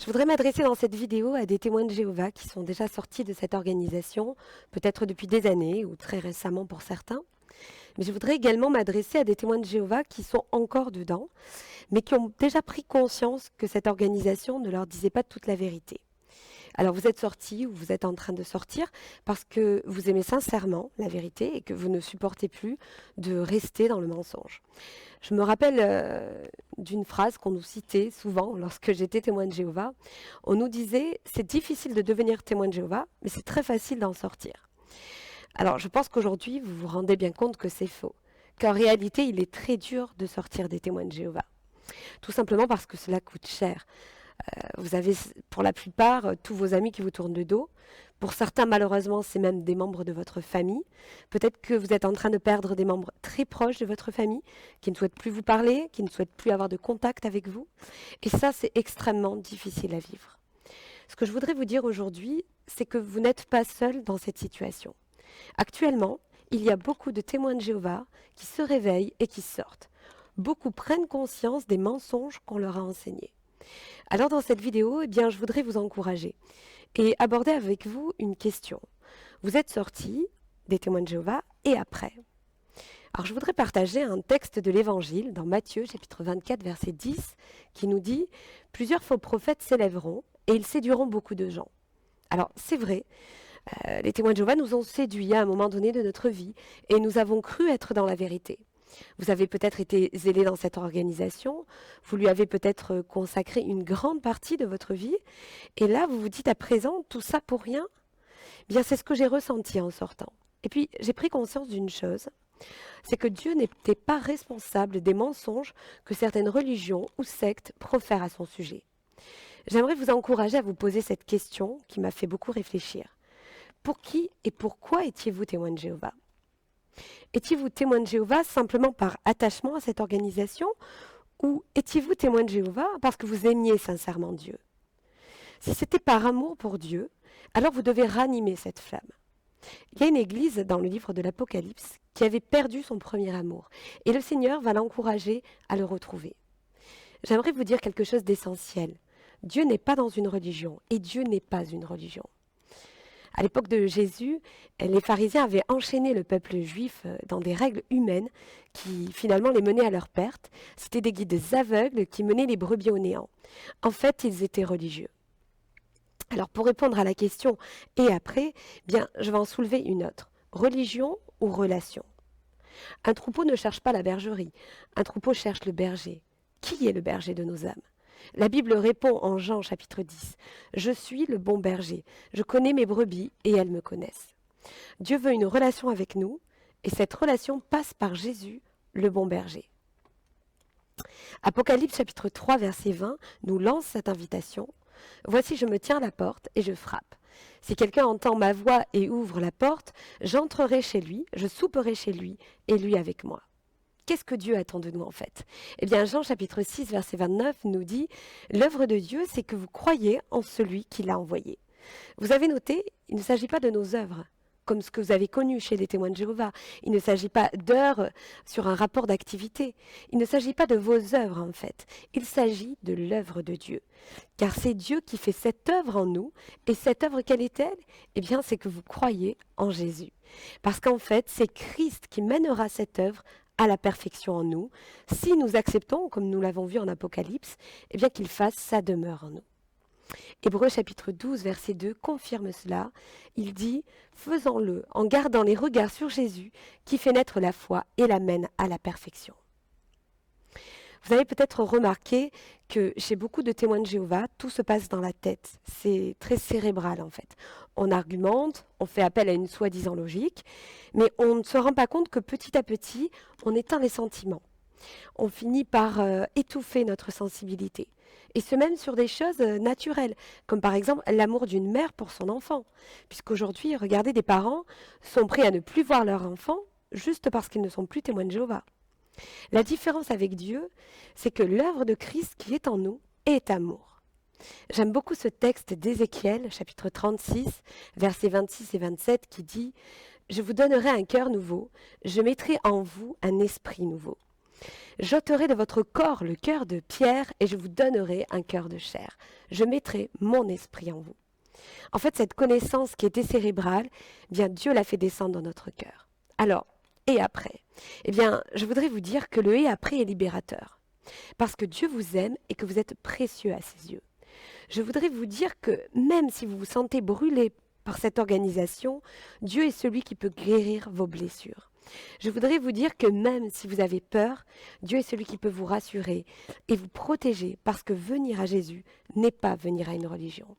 voudrais m'adresser dans cette vidéo à des témoins de Jéhovah qui sont déjà sortis de cette organisation, peut-être depuis des années ou très récemment pour certains. Mais je voudrais également m'adresser à des témoins de Jéhovah qui sont encore dedans, mais qui ont déjà pris conscience que cette organisation ne leur disait pas toute la vérité. Alors vous êtes sortis ou vous êtes en train de sortir parce que vous aimez sincèrement la vérité et que vous ne supportez plus de rester dans le mensonge. Je me rappelle d'une phrase qu'on nous citait souvent lorsque j'étais témoin de Jéhovah. On nous disait « c'est difficile de devenir témoin de Jéhovah, mais c'est très facile d'en sortir ». Alors je pense qu'aujourd'hui vous vous rendez bien compte que c'est faux, qu'en réalité il est très dur de sortir des témoins de Jéhovah. Tout simplement parce que cela coûte cher. Vous avez pour la plupart tous vos amis qui vous tournent le dos. Pour certains, malheureusement, c'est même des membres de votre famille. Peut-être que vous êtes en train de perdre des membres très proches de votre famille, qui ne souhaitent plus vous parler, qui ne souhaitent plus avoir de contact avec vous. Et ça, c'est extrêmement difficile à vivre. Ce que je voudrais vous dire aujourd'hui, c'est que vous n'êtes pas seul dans cette situation. Actuellement, il y a beaucoup de témoins de Jéhovah qui se réveillent et qui sortent. Beaucoup prennent conscience des mensonges qu'on leur a enseignés. Alors dans cette vidéo, je voudrais vous encourager et aborder avec vous une question. Vous êtes sortis des témoins de Jéhovah et après. Alors je voudrais partager un texte de l'Évangile dans Matthieu chapitre 24 verset 10 qui nous dit « Plusieurs faux prophètes s'élèveront et ils séduiront beaucoup de gens ». Alors c'est vrai, les témoins de Jéhovah nous ont séduits à un moment donné de notre vie et nous avons cru être dans la vérité. Vous avez peut-être été zélé dans cette organisation, vous lui avez peut-être consacré une grande partie de votre vie, et là vous vous dites à présent, tout ça pour rien ? Bien c'est ce que j'ai ressenti en sortant. Et puis j'ai pris conscience d'une chose, c'est que Dieu n'était pas responsable des mensonges que certaines religions ou sectes profèrent à son sujet. J'aimerais vous encourager à vous poser cette question qui m'a fait beaucoup réfléchir. Pour qui et pourquoi étiez-vous témoin de Jéhovah ? Étiez-vous témoin de Jéhovah simplement par attachement à cette organisation ou étiez-vous témoin de Jéhovah parce que vous aimiez sincèrement Dieu ? Si c'était par amour pour Dieu, alors vous devez ranimer cette flamme. Il y a une église dans le livre de l'Apocalypse qui avait perdu son premier amour et le Seigneur va l'encourager à le retrouver. J'aimerais vous dire quelque chose d'essentiel. Dieu n'est pas dans une religion et Dieu n'est pas une religion. À l'époque de Jésus, les pharisiens avaient enchaîné le peuple juif dans des règles humaines qui finalement les menaient à leur perte. C'était des guides aveugles qui menaient les brebis au néant. En fait, ils étaient religieux. Alors pour répondre à la question « et après », je vais en soulever une autre. Religion ou relation ? Un troupeau ne cherche pas la bergerie, un troupeau cherche le berger. Qui est le berger de nos âmes ? La Bible répond en Jean chapitre 10, « Je suis le bon berger, je connais mes brebis et elles me connaissent ». Dieu veut une relation avec nous et cette relation passe par Jésus, le bon berger. Apocalypse chapitre 3 verset 20 nous lance cette invitation. « Voici je me tiens à la porte et je frappe. Si quelqu'un entend ma voix et ouvre la porte, j'entrerai chez lui, je souperai chez lui et lui avec moi. » Qu'est-ce que Dieu attend de nous en fait ? Jean chapitre 6 verset 29 nous dit « L'œuvre de Dieu, c'est que vous croyez en celui qui l'a envoyé. » Vous avez noté, il ne s'agit pas de nos œuvres, comme ce que vous avez connu chez les témoins de Jéhovah. Il ne s'agit pas d'heures sur un rapport d'activité. Il ne s'agit pas de vos œuvres en fait. Il s'agit de l'œuvre de Dieu. Car c'est Dieu qui fait cette œuvre en nous. Et cette œuvre, quelle est-elle ? C'est que vous croyez en Jésus. Parce qu'en fait, c'est Christ qui mènera cette œuvre à la perfection en nous, si nous acceptons, comme nous l'avons vu en Apocalypse, qu'il fasse sa demeure en nous. Hébreux chapitre 12, verset 2 confirme cela. Il dit « Faisons-le en gardant les regards sur Jésus, qui fait naître la foi et la mène à la perfection. » Vous avez peut-être remarqué que chez beaucoup de témoins de Jéhovah, tout se passe dans la tête. C'est très cérébral en fait. On argumente, on fait appel à une soi-disant logique, mais on ne se rend pas compte que petit à petit, on éteint les sentiments. On finit par étouffer notre sensibilité. Et ce même sur des choses naturelles, comme par exemple l'amour d'une mère pour son enfant. Puisqu'aujourd'hui, regardez, des parents sont prêts à ne plus voir leur enfant juste parce qu'ils ne sont plus témoins de Jéhovah. La différence avec Dieu, c'est que l'œuvre de Christ qui est en nous est amour. J'aime beaucoup ce texte d'Ézéchiel, chapitre 36, versets 26 et 27, qui dit « Je vous donnerai un cœur nouveau, je mettrai en vous un esprit nouveau. J'ôterai de votre corps le cœur de pierre et je vous donnerai un cœur de chair. Je mettrai mon esprit en vous. En fait, cette connaissance qui était cérébrale, eh bien Dieu l'a fait descendre dans notre cœur. Alors, et après? Eh bien, je voudrais vous dire que le et après est libérateur. Parce que Dieu vous aime et que vous êtes précieux à ses yeux. Je voudrais vous dire que même si vous vous sentez brûlé par cette organisation, Dieu est celui qui peut guérir vos blessures. Je voudrais vous dire que même si vous avez peur, Dieu est celui qui peut vous rassurer et vous protéger parce que venir à Jésus n'est pas venir à une religion.